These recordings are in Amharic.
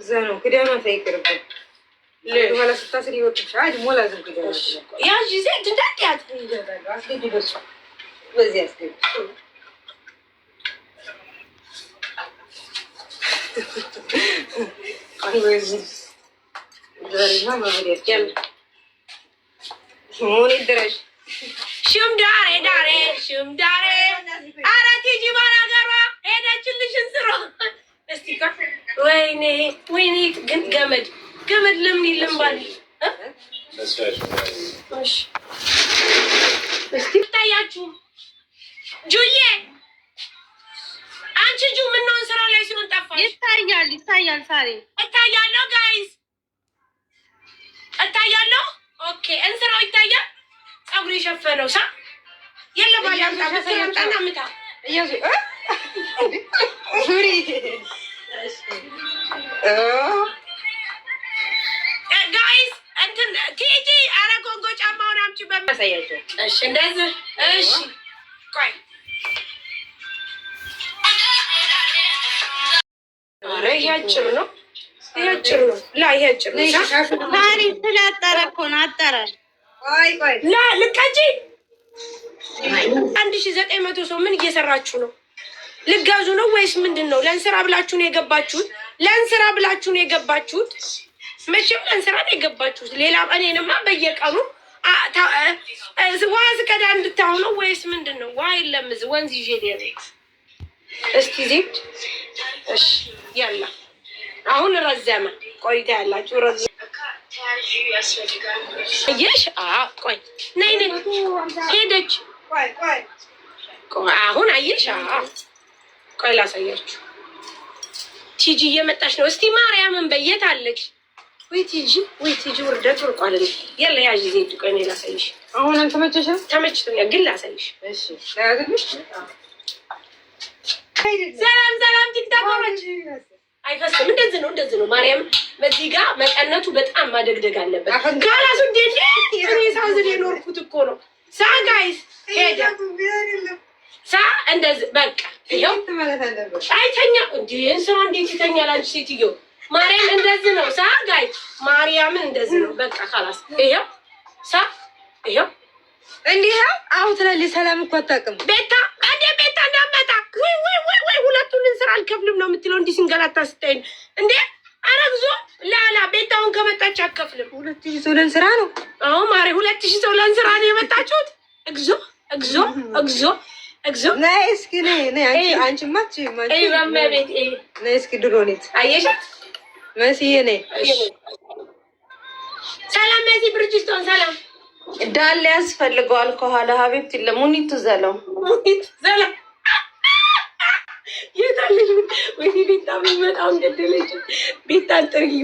زانو كده ما فيكرك ليه ولا ستاسري وتشعج مو لازم كده يا جزء تدك يا تريد اصلي دي بس بزياده ما بدي كم موني درج شوم داري شوم داري أنا تيجي مرة قرا هنا كلش انسرو استيكا ويني قلت جمد لمني لمبالي ها ماشي استيك تاياچو جويه አንቺ ጁ ምን ነው እንስራ ላይ ሲሆን ጠፋሽ ይታያል ሳሪ እታያለሁ ጋይስ እታያለሁ ኦኬ እንስራው ይታያል ጸጉር የሸፈነው ሳ የለ ባያም ታፈሰና ምታ እያዙ ዙሪ ጋይስ እንትን ቲጂ አረ ኮንጎ ጫማውን አምጪ በማሳያቸው እሺ እንደዚህ እሺ ቆይ አረ ያጭር ነው ላ ያጭር ነው ታሪ ስለአጠረ እኮ ነው አጠረ ቆይ ላ ልቀጂ 1900 ሰው ምን እየሰራችሁ ነው ልጋዙ ነው ወይስ ምንድነው ለእንስራ ብላችሁ ነው የገባችሁት መቼም ለእንስራ ነው የገባችሁት ሌላ እኔንማ በየቀኑ ዋዝ ከዳ እንድታው ነው ወይስ ምንድነው ዋይ ለምዝ ወንዝ ይዤ ነው እስቲ ዚት እሺ ያላ አሁን ረዘመ ቆይታ ያላችሁ ረዘመ እየሽ ቆይ ነይ ሄደች ቆይ አሁን አየሽ ቆይ ላሳያችሁ ቲጂ እየመጣች ነው እስቲ ማርያምን በየት አለች ወይ ቲጂ ውርደት ወርቋል ያለ ያጂ ዜድ ቆይ ነይ ላሳይሽ አሁን አንተ ተመችቶኛል ግን ላሳይሽ እሺ ያዝልሽ ሰላም ቲክታኮች አይፈስም እንደዚህ ነው ማርያም በዚህ ጋር መቀነቱ በጣም ማደግደግ አለበት ካላሱ እንዴት እኔ ሳዝን የኖርኩት እኮ ነው ሳ ጋይስ ሄደ ሳ እንደዚህ በቃ ይሄው ማለት አለበት አይተኛ እንዴ እንስራ እንዴት ይተኛል አንቺ ሴትዮ ማርያም እንደዚህ ነው ሳ ጋይስ ማርያምን እንደዚህ ነው በቃ ካላስ ይሄው ሳ ይሄው እንዲህ አሁን ትላለች ሰላም እኮ አታውቅም ቤታ እንዳመጣ ወይ ሁለቱን እንስራ አልከፍልም ነው የምትለው እንዲህ ሲንገላታ ስታይል እንዴ አረግዞ ላላ ቤታውን ከመጣች አከፍልም 2000 ሰው ለእንስራ ነው አሁን ማሪ 2000 ሰው ለእንስራ ነው የመጣችሁት እግዚኦ ነይ እስኪ ነይ አንቺ ማች በመቤት ነይ እስኪ ድሮኔት አየሻት መስዬ ነይ ሰላም መሲ ብርጅስቶን ሰላም ዳል ያስፈልገዋል ከኋላ ሀቢብት ለሙኒቱ ዘለው የታለሽ ወይ ቤታ በጣም ገደለች ቤታ ጥርዩ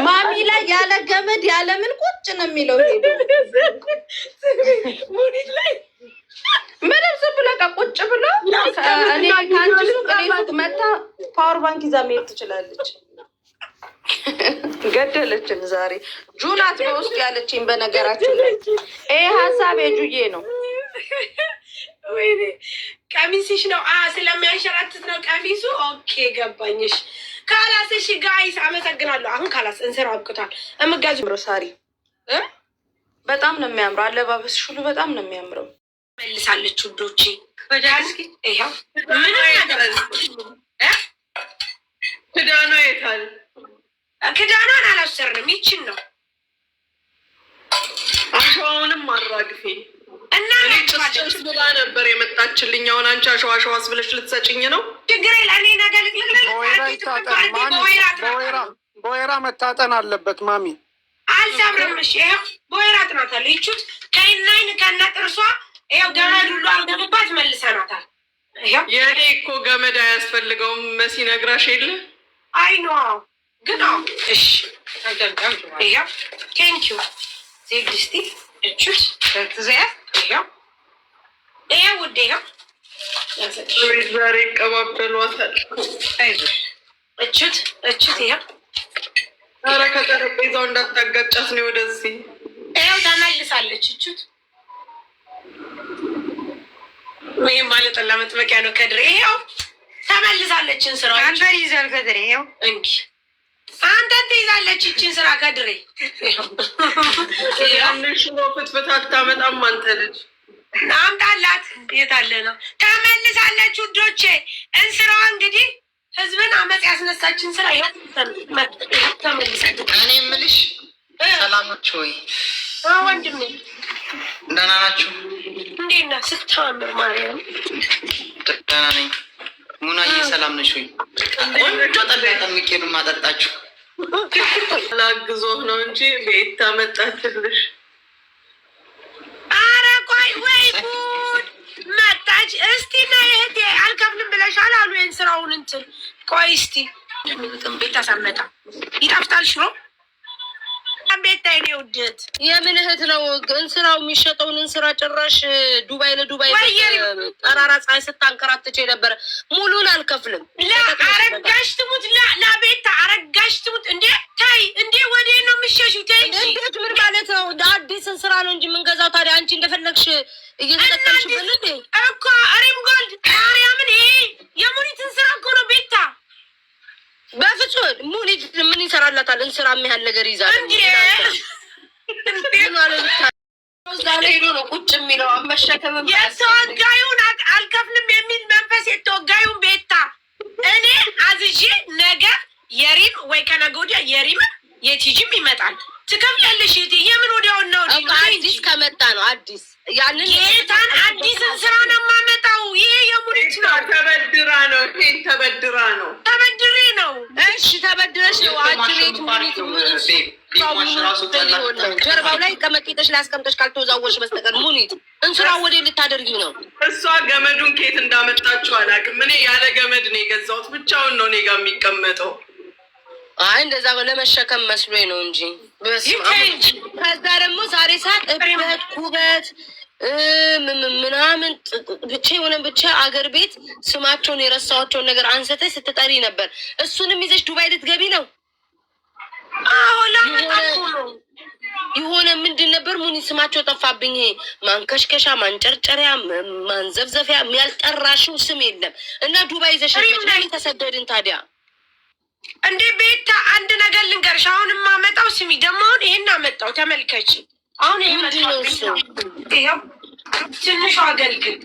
ማሚ ላይ ያለ ገመድ ያለ ምን ቁጭ ነው የሚለው ሄዶ ሙኒት ላይ ምንም ዝም ብሎ ቁጭ ብሎ እኔ ካንቺ ሱቅ መታ ፓወር ባንክ ይዛ መሄድ ትችላለች ገደለችን ዛሬ ጁናት በውስጥ ያለችኝ በነገራችን ላይ ይሄ ሀሳብ የጁዬ ነው ወይኔ ቀሚስሽ ነው ስለሚያንሸራትት ነው ቀሚሱ ኦኬ ገባኝሽ ካላስ እሺ ጋይስ አመሰግናለሁ አሁን ካላስ እንስራ አብቅቷል እምጋዙ ሮሳሪ በጣም ነው የሚያምረው አለባበስሽ ሁሉ በጣም ነው የሚያምረው መልሳለች ውዶቼ ወዳስኪ ይሄው ምን ነገር ክዳኗ የታል ክዳኗን አላሰርንም ይችን ነው አሸዋውንም አራግፌ እና ጭስ ብላ ነበር የመጣችልኝ አሁን አንቺ አሸዋሸዋስ ብለሽ ልትሰጭኝ ነው ችግር ለእኔ ነገር በወይራ መታጠን አለበት ማሚ አልሰብርምሽ ይኸው በወይራ ጥናታል ይቹት ከይናይን ከነጥርሷ ይኸው ገመድ ሁሉ አልገቡባት መልሰናታል የኔ እኮ ገመድ አያስፈልገውም መሲ ነግራሽ የለ አይኖ ግን እሺ ይኸው ቴንኪዩ ዜግስቲ እቹት ተዘያ ይኸው ውዴ ይኸው ዛሬ ይቀባበሏታል እቹት ይኸው ኧረ ከጠረጴዛው እንዳታጋጫት ነው ወደዚህ ይኸው ተመልሳለች እቹት ወይም ባለጠላ መጥመቂያ ነው ከድሬ። ይኸው ተመልሳለች። ስራ አንተ ይዛል ከድሬ። ይኸው እንጂ አንተ ትይዛለች ይችን ስራ ከድሬ። ያንን ሽሮ ፍትፍት አታመጣም አንተ ልጅ። አምጣላት። የት አለ ነው? ተመልሳለች ውዶቼ። እንስራዋ እንግዲህ ህዝብን አመፅ ያስነሳችን ስራ ተመልሳለች። እኔ የምልሽ ሰላሞች ወይ ወንድሜ ደህና ናችሁ? እንዴት ነህ? ስታምር ማርያም። ደህና ነኝ። ሙናዬ ሰላም ነሽ ወይ? ቆንጆ ጠላ ጠምቄ ነው የማጠጣችሁ። ላግዞህ ነው እንጂ ቤት ታመጣችልሽ። ኧረ ቆይ ወይ ጉድ መጣች። እስቲ ነይ እህቴ አልከፍልም ብለሻል አሉ ይሄን ስራውን እንትን። ቆይ እስቲ ቤት ታሳመጣ ይጣፍጣል ሽሮ ቤታ የኔ ውድት የምን እህት ነው? እንስራው የሚሸጠውን እንስራ ጭራሽ ዱባይ ለዱባይ ጠራራ ፀሐይ ስታንከራትቼ ነበረ። ሙሉን አልከፍልም። አረጋሽ ትሙት ቤታ አረጋሽ ትሙት። እንዴ ታይ እንዴ ወዴ ነው የምትሸሹ? ታይ እንዴት ምን ማለት ነው? አዲስ እንስራ ነው እንጂ የምንገዛው። ታዲያ አንቺ እንደፈለግሽ እየተጠቀምሽበት እንዴ እኮ ሪም ጎልድ ማርያምን። ይሄ የሙኒት እንስራ እኮ ነው ቤታ። በፍጹም ሙኒት ምን ይሰራላታል? እንስራ የሚያህል ነገር ይዛል እንጂ ሄዶ ነው ቁጭ የሚለው መሸከም። የተወጋዩን አልከፍልም የሚል መንፈስ የተወጋዩን ቤታ እኔ አዝዤ ነገ የሪም ወይ ከነገ ወዲያ የሪም የቲጂም ይመጣል። ትከፍያለሽ። የምን ወዲያውን ነው? አዲስ ከመጣ ነው አዲስ ያንን ጌታን አዲስን ስራ ነው የማመጣው። ይሄ የሙኒት ነው። ተበድራ ነው። ይሄን ተበድራ ነው። ተበድሬ ነው። እሺ ተበድረሽ ነው። አጅሬት ሙኒት ጀርባው ላይ ከመቂጠሽ ላይ አስቀምጠሽ ካልተወዛወሽ በስተቀር ሙኒት እንስራ ወደ ልታደርጊ ነው? እሷ ገመዱን ከየት እንዳመጣችው አላውቅም። እኔ ያለ ገመድ ነው የገዛሁት። ብቻውን ነው እኔ ጋር የሚቀመጠው። አይ እንደዛ ለመሸከም መስሎኝ ነው እንጂ። ከዛ ደግሞ ዛሬ ሰዓት እበት ኩበት ምናምን ብቻ የሆነ ብቻ አገር ቤት ስማቸውን የረሳኋቸውን ነገር አንስተሽ ስትጠሪ ነበር። እሱንም ይዘሽ ዱባይ ልትገቢ ነው? የሆነ ምንድን ነበር ሙኒ ስማቸው ጠፋብኝ። ማንከሽከሻ፣ ማንጨርጨሪያ፣ ማንዘብዘፊያ ያልጠራሽው ስም የለም። እና ዱባይ ይዘሽ ተሰደድን ታዲያ እንዴ ቤታ አንድ ነገር ልንገርሽ። አሁን የማመጣው ስሚ ደግሞ አሁን ይሄን አመጣው ተመልከች። አሁን ይሄ ምንድነው እሱ? ይሄው ትንሹ አገልግል።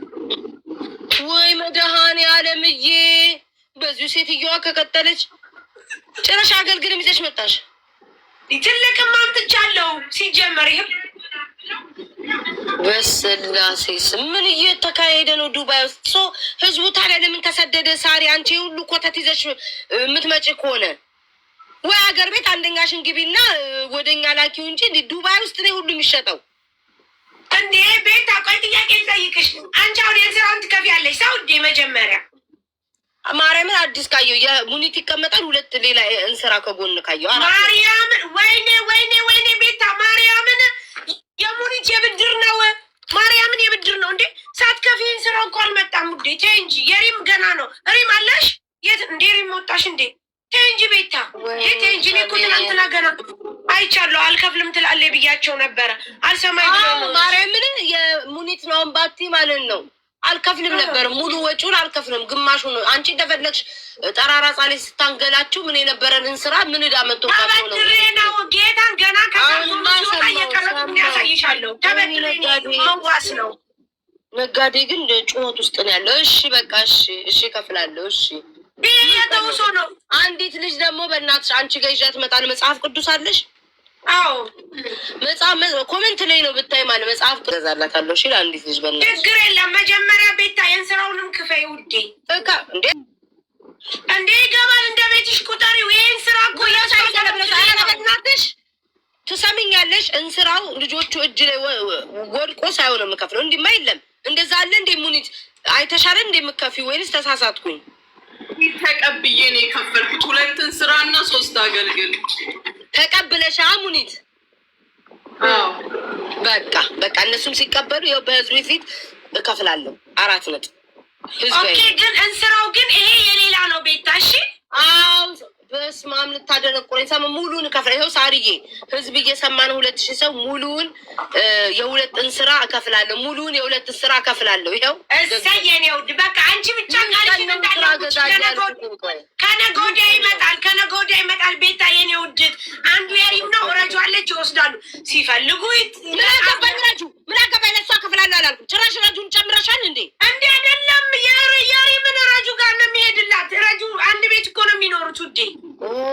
ወይ መድኃኔዓለምዬ፣ በዚሁ ሴትዮዋ ከቀጠለች ጭራሽ አገልግልም ይዘሽ መጣሽ። ትልቅም አምጥቻለሁ። ሲጀመር ይሄ በስላሴ ስም ምን እየተካሄደ ነው ዱባይ ውስጥ? ሶ ህዝቡ ታዲያ ለምን ተሰደደ? ሳሪ አንቺ ሁሉ ኮተት ይዘሽ የምትመጪ ከሆነ ወይ ሀገር ቤት አንደኛሽን ግቢና ወደኛ ላኪው እንጂ ዱባይ ውስጥ ነው ሁሉ የሚሸጠው። እንዴ ቤታ ቆይ ጥያቄ ልጠይቅሽ። አንቺ አሁን የስራውን ትከፍያለሽ ሰው እንዴ? መጀመሪያ ማርያምን አዲስ ካየው የሙኒት ይቀመጣል። ሁለት ሌላ እንስራ ከጎን ካየው ማርያምን ወይኔ ወይኔ ወይኔ ቤታ ማርያምን የሙኒት የብድር ነው። ማርያምን የብድር ነው እንዴ? ሳትከፊን ስራ እኮ አልመጣም ውዴ። ተይ እንጂ የሪም ገና ነው። ሪም አለሽ? የት እንዴ ሪም ወጣሽ እንዴ? ተይ እንጂ ቤታ ተይ እንጂ። እኔ እኮ ትናንትና ገና አይቻለሁ። አልከፍልም ትላለች ብያቸው ነበረ። አልሰማኝ ብለው ነው ማርያምን የሙኒት ነው አምባቲ ማለት ነው። አልከፍልም ነበር ሙሉ ወጪውን አልከፍልም፣ ግማሹ ነው። አንቺ እንደፈለግሽ ጠራራ ጻሌ ስታንገላችሁ ምን የነበረንን ስራ ምን ዳመጥቶባቸው ነው? ተበድሬ ነው ጌታን ገና ከየቀረጥ ያሳይሻለሁ። ተበድሬ መዋስ ነው። ነጋዴ ግን ጩኸት ውስጥ ነው ያለው። እሺ በቃ እሺ ከፍላለሁ። እሺ የተውሶ ነው። አንዲት ልጅ ደግሞ በእናትሽ አንቺ ጋር ይዣት እመጣለሁ። መጽሐፍ ቅዱስ አለሽ? አዎ መጽሐፍ ኮሜንት ላይ ነው ብታይ ማለት መጽሐፍ ትገዛላታለሁ። እሺ አንዲት ልጅ በእናትሽ ችግር የለም። መጀመሪያ ቤታ የእንስራውንም ክፈይ ውዴ። እንዴ ይገባል። እንደ ቤትሽ ቁጠሪው። ይሄን ስራ እኮ ያሳይተለብለሽ ትሰሚኛለሽ? እንስራው ልጆቹ እጅ ላይ ወድቆ ሳይሆን የምከፍለው እንዲማ የለም። እንደዛ አለ እንዴ ሙኒት? አይተሻለ እንዴ የምከፊው ወይንስ ተሳሳትኩኝ? ተቀብዬ ነው የከፈልኩት። 2 እንስራ እና 3 አገልግል ተቀብለሽ ሙኒት? በቃ እነሱም ሲቀበሉ ያው በህዝብ ፊት እከፍላለሁ 4 ነጥብ። ኦኬ ግን እንስራው ግን ይሄ የሌላ ነው ቤታ። እሺ በስመ አብ ልታደነቁረኝ። ሰማ ሙሉን ከፍላ ይኸው ሳርዬ ህዝብ እየሰማን 2000 ሰው ሙሉን የሁለት እንስራ እከፍላለሁ። ሙሉን የሁለት እንስራ እከፍላለሁ። ይኸው እሰይ የኔ ውድ በቃ አንቺ ብቻ ቃልሽን እንዳለች ከነገ ወዲያ ይመጣል ቤታ የኔ ውድ አንዱ የሪም ነው ረጇለች ይወስዳሉ ሲፈልጉ ምን አገባኝ ለሷ እከፍላለሁ አላልኩም። ጭራሽ ረጁን ጨምረሻል እንዴ? እንዴ አይደለም የሪምን ረጁ ጋር ነው የሚሄድላት። ረጁ አንድ ቤት እኮ ነው የሚኖሩት ውዴ።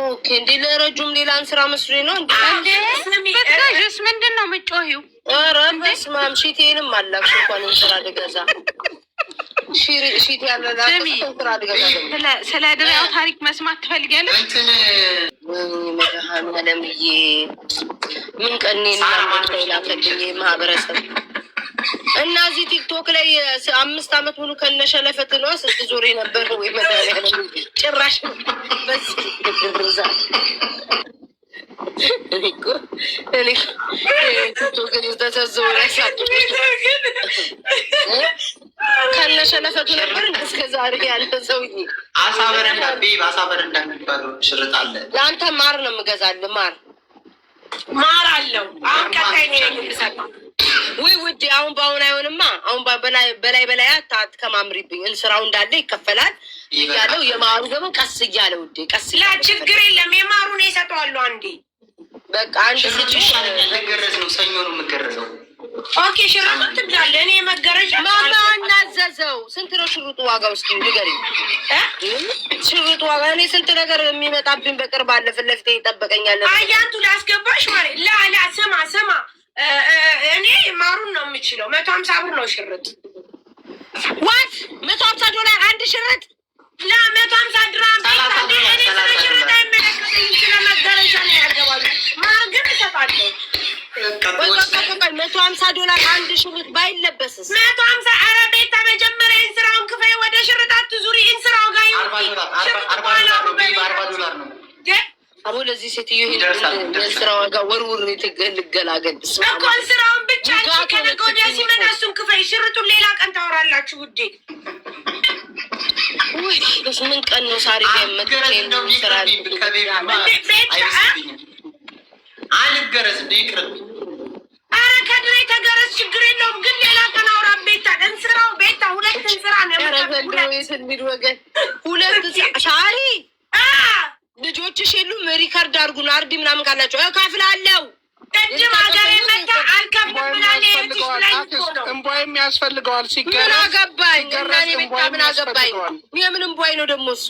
ኦኬ እንዴ ለረጁም ሌላ እንስራ መስሎኝ ነው እንዴ? በቃሽ ምንድን ነው የምትጮሂው? ኧረ በስመ አብ ሺቴንም አላክሽ እንኳን እንስራ ልገዛ ሺቴ ያለላ እንስራ ልገዛ ስለ ድሬያው ታሪክ መስማት ትፈልጊያለሽ? እንትን መድኃኒዓለምዬ ምን ቀኔ ላከልኝ ማህበረሰብ እና እዚህ ቲክቶክ ላይ 5 ዓመት ሙሉ ከነሸለፈት ነው ስትዞር ነበር ወይ መድኃኒዓለም ጭራሽ በዚህ ብርዛ እኮ ቲክቶክ ተዘዘው ያሳጡ ከነሸለፈቱ ነበር እስከ ዛሬ ያለ ሰውዬ አሳበር እንደሚባለው ሽርጥ አለ። ለአንተ ማር ነው የምገዛልህ ማር አለው። አሁን ቀጣይ ነው የሚሰጠው። ውይ ውዴ አሁን በአሁን አይሆንማ። አሁን በላይ አትከማምሪብኝ። እንስራው እንዳለ ይከፈላል እያለው የማሩ ደግሞ ቀስ እያለ ውዴ ቀስ እያለ ችግር የለም። የማሩን ይሰጠዋሉ አንዴ በቃ አንድ መገረዝ ነው። ሰኞ ነው የምገረዘው። ኦኬ ሽሩጡ ትብላለህ። እኔ መገረዣ ማማ እናዘዘው። ስንት ነው ሽሩጡ ዋጋው? እስኪ ንገሪኝ። ሽሩጡ ዋጋ እኔ ስንት ነገር የሚመጣብኝ በቅርብ አለ። ፊት ለፊቴ ይጠበቀኛል። አያንቱ ላስገባሽ ማለት ላ ስማ እኔ ማሩን ነው የምችለው። 150 ብር ነው ሽርጥ። ዋት $150 አንድ ሽርጥ? ላ 150 ድራም እኔ ስለ ሽርጥ አይመለከተኝም። ስለ መገረዣ ነው ያገባሉ። ማር ግን እሰጣለሁ። $150 አንድ ሽርጥ ባይለበስስ? 150 ኧረ ቤታ መጀመሪያ እንስራውን ክፈይ። ወደ ሽርጥ አትዙሪ። እንስራው ጋር $40 ነው። አቦ ለዚህ ሴትዮ የስራ ዋጋ ወርውር ልገላገል እኮ እንስራውን ብቻ ከነገ ወዲያ ሲመጣ እሱን ክፈይ። ሽርጡን ሌላ ቀን ታወራላችሁ ውዴ። ውይ ምን ቀን ነው ሳሪ አልገረዝ እንደ ይቅርብ። ኧረ ከድሬ ተገረዝ ችግር የለውም ግን ሌላ ቀን አውራ ቤታ። እንስራው ቤታ ሁለት እንስራ ነው ወገን ሁለት ሳሪ ልጆችሽ የሉም? ሪከርድ አድርጉን። አርዲ ምናምን ካላቸው እከፍላለሁ። ቅድም ሀገር የመጣ አልከፍልም ብላለች። እንቧይም ያስፈልገዋል ሲገረዝ። ምን አገባኝ እና እኔ ቤታ ምን አገባኝ? የምን እንቧይ ነው ደግሞ እሱ?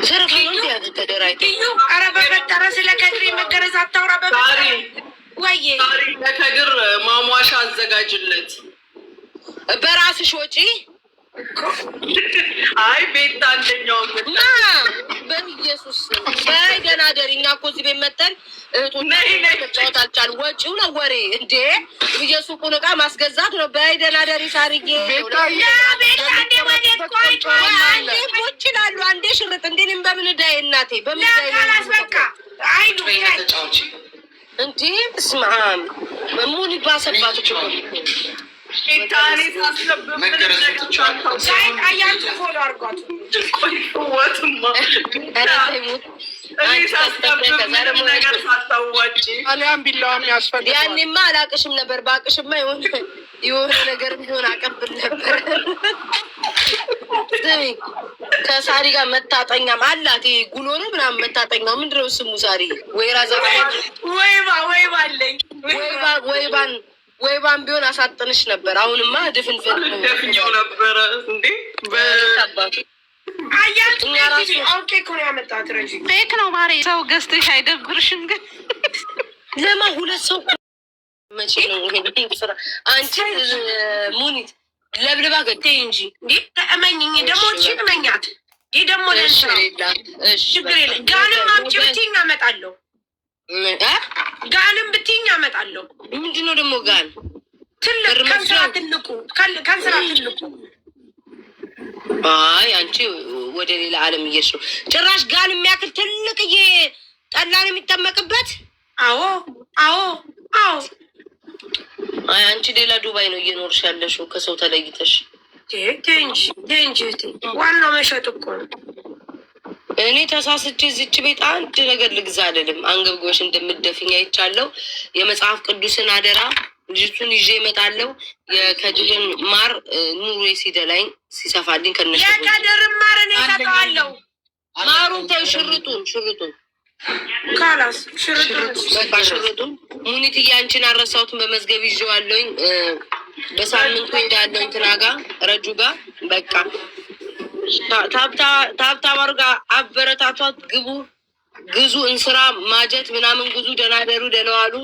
ሸረፍ ነው እንዲ ያዝ ተደራይ ኧረ በፈጠረ ስለ ከድሬ መገረዝ አታውራ። በፈጠረ ወይዬ ለከድር ማሟሻ አዘጋጅለት በራስሽ ወጪ። አይ ቤት አንደኛው በኢየሱስ በይ ደህና ደሪ። እኛ እኮ እዚህ ቤት መተን እህቶች መጫወት አልቻልንም። ወጪው ነው ወሬ እንዴ የሱቁን ዕቃ ማስገዛት ነው። በይ ደህና ደሪ ሳርዬ። አንዴ ቦች ይላሉ አንዴ ሽርጥ። እንዴ እኔም በምን እዳዬ እናቴ በምን እዳዬ እንዴ በስመ አብ ሙሉ ባሰባት እኮ ያኔማ አላቅሽም ነበር። በአቅሽማ የሆነ ነገር ቢሆን አቀብል ነበር። ከሳሪ ጋር መታጠኛም አላት። ጉሎ ነው ምናምን መታጠኛው ምንድን ነው ስሙ? ሳሪ ወይራ ወይባ አለኝ ወይባን ቢሆን አሳጥንሽ ነበር። አሁንማ ድፍንፍን ደፍኛው ነበረ እንዴ በታባቱ ፌክ ነው ማሬ። ሰው ገዝተሽ አይደብርሽም? ግን ለማ ሁለት ሰው መቼ ነው ስራ? አንቺ ሙኒት ለብልባ ገዴ እንጂ እንዴ ተመኝኝ ደግሞ እቺን መኛት ይሄ ደግሞ ለስራ ችግር የለም። ጋንም አምጪ ብትይኝ አመጣለሁ። ጋንም ብትይኝ አመጣለሁ። ምንድነው ደግሞ ጋን? ትልቅ ከስራ ትልቁ ከስራ ትልቁ። አይ አንቺ ወደ ሌላ ዓለም እየሽ ነው። ጭራሽ ጋን የሚያክል ትልቅዬ ጠላን የሚጠመቅበት። አዎ አዎ አዎ። አይ አንቺ ሌላ ዱባይ ነው እየኖርሽ ያለሽው ከሰው ተለይተሽ። ቴንጂ ዋናው መሸጥ እኮ ነው። እኔ ተሳስቼ እዚች ቤት አንድ ነገር ልግዛ አይደለም። አንገብግበሽ እንደምትደፍኝ አይቻለሁ። የመጽሐፍ ቅዱስን አደራ ልጅቱን ይዤ እመጣለሁ። የከድርን ማር ኑሬ ሲደላኝ ሲሰፋልኝ ከነሱ የከድርን ማር እኔ እሰጠዋለሁ። ማሩን ተይው፣ ሽርጡን ካላስ በቃ ሽርጡን። ሙኒትዬ አንቺን አረሳሁትን በመዝገብ ይዤዋለሁኝ። በሳምንቱ ሄዳለሁ እንትና ጋር ረጁ ጋር በቃ ታብታብ አድርጋ አበረታቷት። ግዙ እንስራ ማጀት ምናምን ግዙ። ደህና ደሩ፣ ደህና ዋሉ።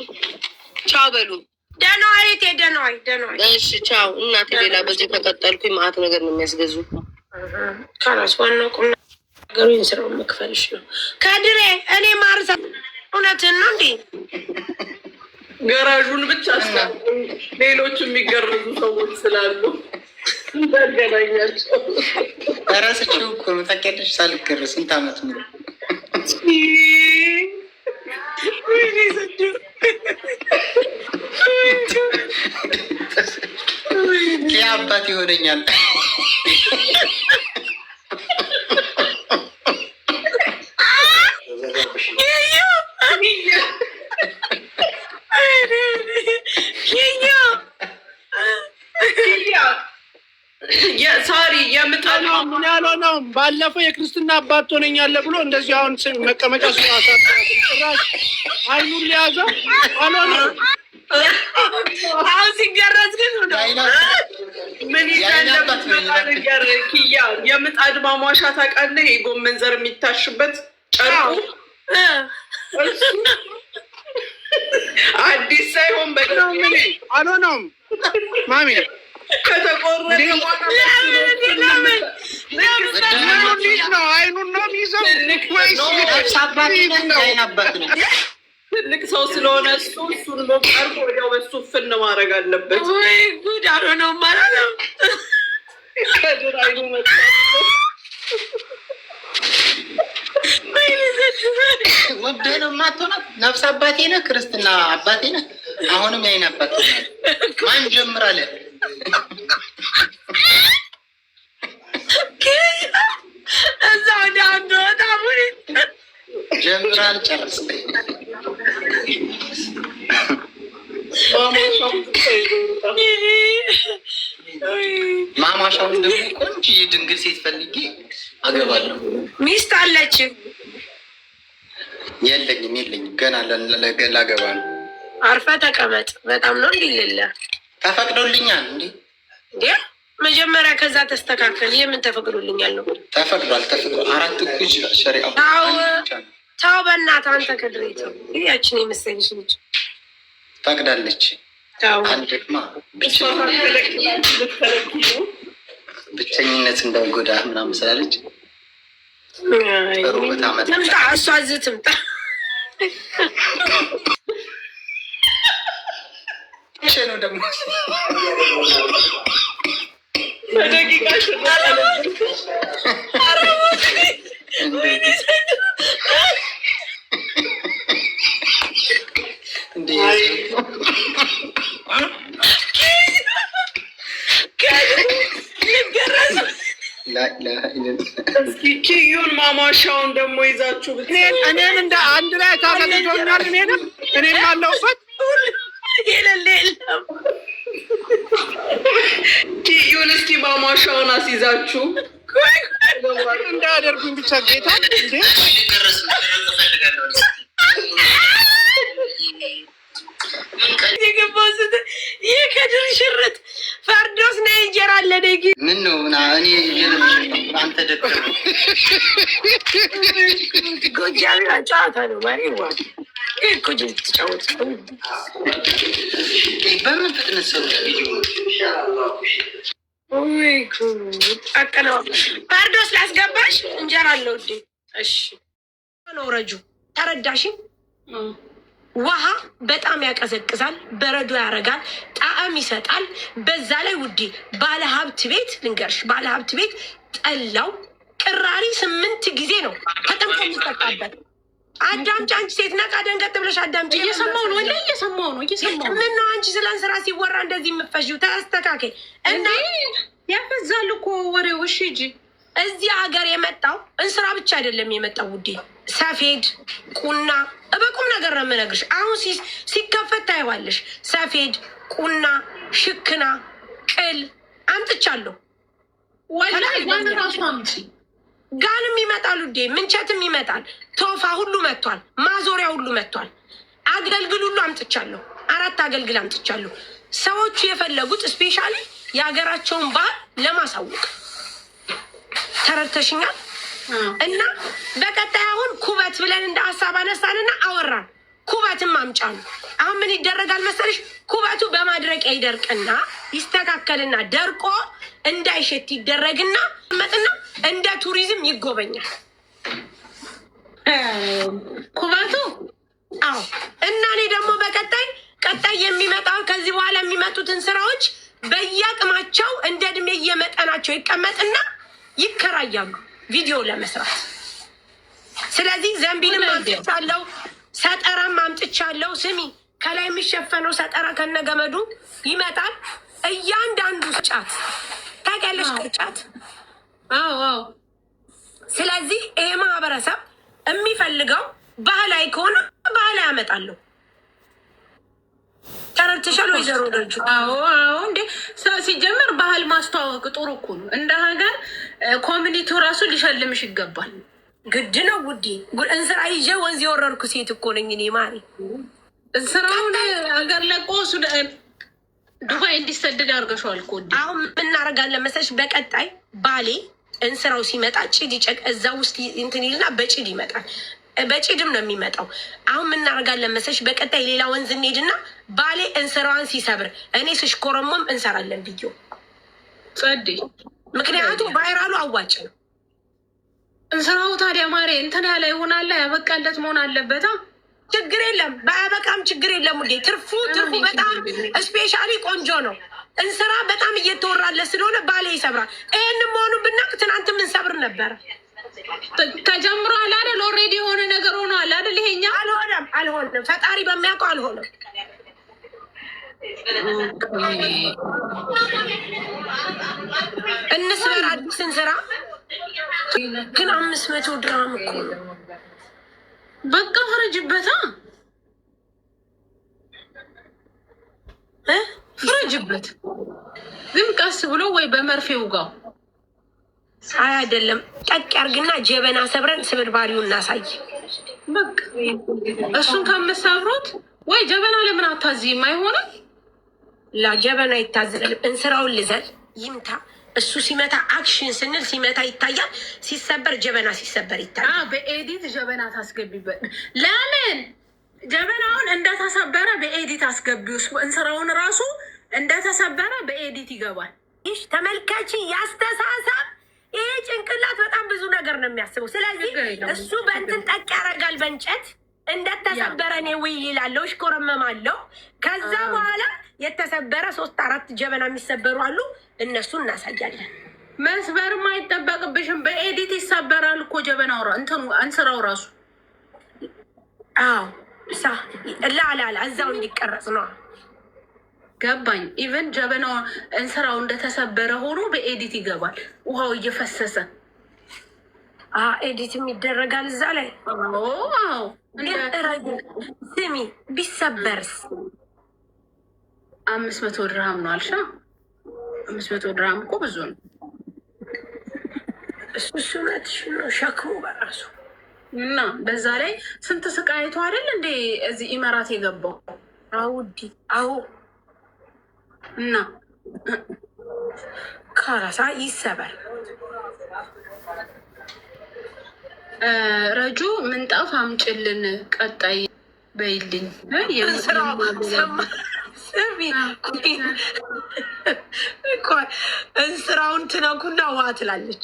ቻው በሉ። ደህና ዋይቴ፣ ደህና ዋይ፣ ደህና ዋይ። እሺ ቻው እናቴ። ሌላ በዚህ ተቀጠልኩኝ ማአት ነገር ነው የሚያስገዙ። ካላስ ዋናው ቁም ነገሩ እንስራውን መክፈልሽ ነው። ከድሬ እኔ ማርሳ እውነትን ነው እንዴ? ገራዡን ብቻ ሌሎች የሚገርዙ ሰዎች ስላሉ እንዳገናኛቸው ራሳቸው እኮ ነው። ታውቂያለሽ ሳልገር ስንት ዓመት ሙሉ አባት ይሆነኛል። ሳሪ የምጣለው ምን ያለው ነው? ባለፈው የክርስትና አባት ትሆነኛለህ ብሎ እንደዚህ አሁን መቀመጫ ጭራሽ አይኑን ሊያዘው አልሆነ። አሁን ሲገረዝ ግን ምን ይዛለበት ነገር ኪያ የምጣድ ማሟሻ ታውቃለህ? የጎመን ዘር የሚታሽበት ጨርቁ አዲስ ሳይሆን በጣም ምን አልሆነውም ማሚ ከተቆረጠ ነው አይኑን ነው የሚይዘው ወይስ ትልቅ ሰው ስለሆነ እሱን ሞቀርቦ ወዲያው በሱ ፍን ማድረግ አለበት። ወይ ጉድ! አልሆነውም ማለት ነው። ከድር አይኑ መጣ። ወደ ነው ማትሆናት ነፍስ አባቴ ነህ፣ ክርስትና አባቴ ነህ። አሁንም ያይን አባቴ ማን ጀምራለ እዛ ወደ አንዱ በጣም ጀምራል ጨርስ። ማማሻውን ደግሞ ቆንጆ የድንግል ሴት ፈልጌ አገባለሁ። ሚስት አለች? የለኝም ገና ላገባ ነው። አርፈ ተቀመጥ። በጣም ነው እንዲልለ ተፈቅዶልኛል እንዴ? መጀመሪያ ከዛ ተስተካከል። የምን ተፈቅዶልኛል ነው? ተፈቅዷል። 4 ኩጅ ሸሪዓው ታው በእናትህ አንተ ከድሬት ያችን የመሰለሽ ልጅ ፈቅዳለች። አንድማ ብቸኝነት እንዳይጎዳ ምናምን ስላለች ትምጣ፣ እሷ እዚህ ትምጣ። ነው ደግሞ በደቂቃ ኪዩን ማሟሻውን ደግሞ ይዛችሁ እኔን እንደ አንድ ላይ ታገለጆኛል። እኔም አለሁበት የሌለ የለም። ኪዩን እስኪ ማሟሻውን አስይዛችሁ እንዳያደርጉኝ ብቻ ጌታ እንዴ ይህ ከድር ሽርጥ ፈርዶስ ነ እንጀራ አለ ደጊ ምን ነው ምና እኔ አንተ ደግ ጎጃሚ ጨዋታ ነው ማሪዋ እኮ ትጫወት በምን ፍጥነት ሰው አቀነው ፈርዶስ ላስገባሽ እንጀራ አለው እንዴ? እሺ ነው ረጁ ተረዳሽኝ? ውሃ በጣም ያቀዘቅዛል፣ በረዶ ያረጋል፣ ጣዕም ይሰጣል። በዛ ላይ ውዴ ባለሀብት ቤት ልንገርሽ፣ ባለሀብት ቤት ጠላው ቅራሪ 8 ጊዜ ነው ተጠምቆ የሚጠጣበት። አዳምጪ አንቺ ሴት ነቃ ደንገጥ ብለሽ አዳምጪ። እየሰማሁ ነው ወላሂ እየሰማሁ ነው። ምን ነው አንቺ ስለ እንስራ ሲወራ እንደዚህ የምትፈሺው? ተስተካከል እና ያፈዛል እኮ ወሬው። እሺ ሂጂ እዚህ ሀገር የመጣው እንስራ ብቻ አይደለም የመጣው ውዴ፣ ሰፌድ፣ ቁና በቁም ነገር ነው የምነግርሽ። አሁን ሲከፈት ታይዋለሽ። ሰፌድ፣ ቁና፣ ሽክና፣ ቅል አምጥቻለሁ። ጋንም ይመጣል ውዴ፣ ምንቸትም ይመጣል፣ ቶፋ ሁሉ መጥቷል፣ ማዞሪያ ሁሉ መጥቷል። አገልግል ሁሉ አምጥቻለሁ። 4 አገልግል አምጥቻለሁ። ሰዎቹ የፈለጉት ስፔሻሊ የሀገራቸውን ባህል ለማሳወቅ ተረድተሽኛል። እና በቀጣይ አሁን ኩበት ብለን እንደ ሀሳብ አነሳንና አወራን። ኩበትም አምጫ ነው። አሁን ምን ይደረጋል መሰለሽ? ኩበቱ በማድረቂያ ይደርቅና ይስተካከልና ደርቆ እንዳይሸት ይደረግና መጥና እንደ ቱሪዝም ይጎበኛል ኩበቱ። አዎ። እና እኔ ደግሞ በቀጣይ የሚመጣው ከዚህ በኋላ የሚመጡትን ስራዎች በየአቅማቸው እንደ እድሜ እየመጠናቸው ይቀመጥና ይከራያሉ ቪዲዮ ለመስራት። ስለዚህ ዘንቢልም አምጥቻለሁ፣ ሰጠራም አምጥቻለሁ። ስሚ፣ ከላይ የሚሸፈነው ሰጠራ ከነገመዱ ይመጣል። እያንዳንዱ ጫት ታውቂያለሽ? ቅርጫት። አዎ። ስለዚህ ይሄ ማህበረሰብ የሚፈልገው ባህላዊ ከሆነ ባህላዊ ያመጣለሁ። ተረድተሻል ወይዘሮ ደጁ? አዎ እንዴ ሲጀመር ባህል ማስተዋወቅ ጥሩ እኮ ነው። እንደ ሀገር ኮሚኒቲው ራሱ ሊሸልምሽ ይገባል። ግድ ነው ውዴ። እንስራ ይዤ ወንዝ የወረድኩ ሴት እኮ ነኝ እኔ ማሪ። እንስራውን ሀገር ለቆ ዱባይ እንዲሰደድ አድርገሽዋል እኮ። አሁን እናደርጋለን መሰለሽ? በቀጣይ ባሌ እንስራው ሲመጣ ጭድ ይጨቅ እዛ ውስጥ እንትን ይልና በጭድ ይመጣል። በጭድም ነው የሚመጣው። አሁን ምናደርጋለን መሰለሽ? በቀጣይ ሌላ ወንዝ እንሄድና ባሌ እንስራዋን ሲሰብር እኔ ስሽኮረሞም እንሰራለን ቪዲዮ ጸዴ። ምክንያቱም ቫይራሉ አዋጭ ነው እንስራው። ታዲያ ማሬ እንትን ያለ ይሆናል፣ ያበቃለት መሆን አለበታ። ችግር የለም፣ ባያበቃም ችግር የለም ውዴ። ትርፉ በጣም ስፔሻሊ ቆንጆ ነው። እንስራ በጣም እየተወራለ ስለሆነ ባሌ ይሰብራል። ይህን መሆኑ ብናቅ ትናንት ምን ሰብር ነበረ። ተጀምሯል አይደል? ኦልሬዲ የሆነ ነገር ሆኗል አይደል? ይሄኛ አልሆነም። ፈጣሪ በሚያውቀው አልሆነም። እንስበር አዲስን ስራ ግን 500 ድራም እኮ ነው። በቃ ፍረጅበታ፣ ፍረጅበት። ግን ቀስ ብሎ ወይ በመርፌው ጋር አይ አይደለም፣ ጠቅ ያርግና ጀበና ሰብረን ስብርባሪውን እናሳይ። በቃ እሱን ከምትሰብሩት ወይ ጀበና ለምን አታዚም? አይሆንም። ጀበና ይታዘል። እንስራውን ልዘል ይምታ። እሱ ሲመታ አክሽን ስንል ሲመታ ይታያል። ሲሰበር ጀበና ሲሰበር ይታያል። በኤዲት ጀበና ታስገቢበት። ለምን ጀበናውን እንደተሰበረ በኤዲት አስገቢው። እንስራውን ራሱ እንደተሰበረ በኤዲት ይገባል። ይሽ ተመልካች ያስተሳሳብ ይሄ ጭንቅላት በጣም ብዙ ነገር ነው የሚያስበው። ስለዚህ እሱ በእንትን ጠቅ ያደርጋል። በእንጨት እንደተሰበረ እኔ ውይ ይላለሁ፣ እሽኮረመማለሁ። ከዛ በኋላ የተሰበረ 3-4 ጀበና የሚሰበሩ አሉ። እነሱ እናሳያለን። መስበርም አይጠበቅብሽም። በኤዲት ይሰበራል እኮ ጀበናው እንትኑ እንስራው ራሱ። አዎ ላላላ እዛው እንዲቀረጽ ነው። ገባኝ። ኢቨን ጀበናው እንስራው እንደተሰበረ ሆኖ በኤዲት ይገባል፣ ውሃው እየፈሰሰ። ኤዲትም ይደረጋል እዛ ላይ። አዎ ስሚ፣ ቢሰበርስ 500 ድርሃም ነው አልሻ። 500 ድርሃም እኮ ብዙ ነው። እሱ ነትሽ ነው ሸክሙ በራሱ። እና በዛ ላይ ስንት ስቃይቱ አይደል እንዴ እዚህ ኢመራት የገባው። አውዲ አዎ። እና ካራሳ ይሰበር። ረጁ ምንጣፍ አምጭልን ቀጣይ በይልኝ። እንስራውን ትነኩና ውሃ ትላለች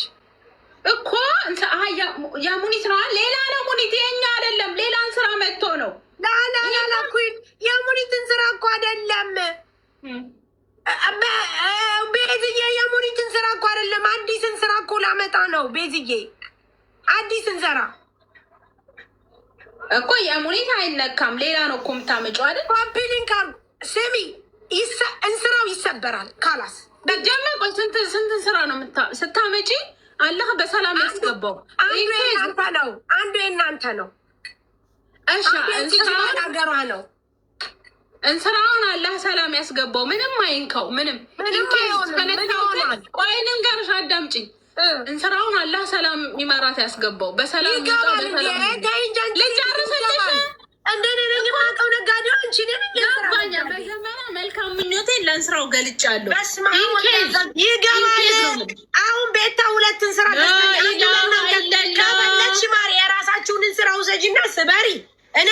እኮ። የሙኒት ነው፣ ሌላ ነው ሙኒት፣ የኛ አይደለም። ሌላ እንስራ መጥቶ ነው። ላላ ኩን የሙኒትን ስራ እኮ አይደለም ቤዝዬ፣ የሙኒትን ስራ እኮ አይደለም። አዲስን ስራ እኮ ላመጣ ነው ቤዝዬ፣ አዲስን ስራ እኮ። የሙኒት አይነካም፣ ሌላ ነው እኮ የምታመጪው አይደል? ኮምፒሊንግ ስሚ፣ እንስራው ይሰበራል። ካላስ በጀመር ስንት ስራ ነው ስታመጪ አላህ በሰላም ያስገባው። አንዱ የእናንተ ነው። እሺ ሀገሯ ነው። እንስራውን አላህ ሰላም ያስገባው። ምንም አይንካው። ምንም ቆይ ልንገርሽ፣ አዳምጪኝ። እንስራውን አላህ ሰላም ይመራት ያስገባው። በሰላም ልጨርስልሽ። እንደኔነኝማቀው ነጋዴ በዘመና መልካም ምኞቴን ለእንስራው ገልጫለሁ። ይገባል። አሁን ቤታ ሁለትን ስራ ከፈለግሽ ማሪ የራሳችሁን ስራ ውሰጂና ስበሪ። እኔ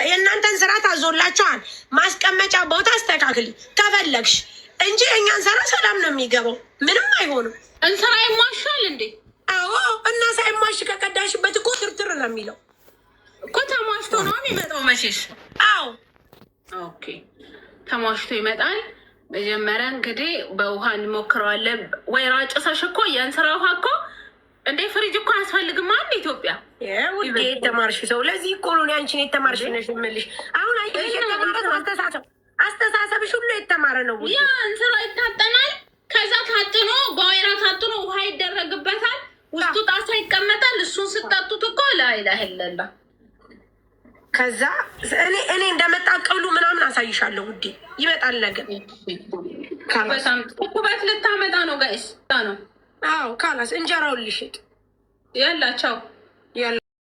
የእናንተን ስራ ታዞላችኋል። ማስቀመጫ ቦታ አስተካክሊ ከፈለግሽ እንጂ የእኛን ስራ ሰላም ነው የሚገባው። ምንም አይሆንም። እንስራ ይሟሻል እንዴ? አዎ። እና ሳይሟሽ ከቀዳሽበት እኮ ትርትር ነው የሚለው እኮ። ተሟሽቶ ነው የሚመጣው መቼስ። አዎ ኦኬ፣ ተሟሽቶ ይመጣል። መጀመሪያ እንግዲህ በውሃ እንሞክረዋለን። ወይራ ጭሰሽ እኮ የእንስራ ውሃ እኮ እንዴ ፍሪጅ እኮ አያስፈልግም። አንድ ኢትዮጵያ ውዴ የተማርሽ ሰው ለዚህ እኮ ነው አንቺን የተማርሽ ነሽ የምልሽ። አሁን አየሽ የተማረ አስተሳሰብሽ ሁሉ የተማረ ነው። ያ እንስራ ይታጠናል። ከዛ ታጥኖ በወይራ ታጥኖ ውሃ ይደረግበታል። ውስጡ ጣሳ ይቀመጣል። እሱን ስጣጡት እኮ ላኢላሀ ኢለላህ። ከዛ እኔ እንደመጣ ቅሉ ምናምን አሳይሻለሁ ውዴ። ይመጣል ነገር ኩበት ልታመጣ ነው ጋይስ ነው። አዎ ካላስ እንጀራውን ልሽጥ ያላቸው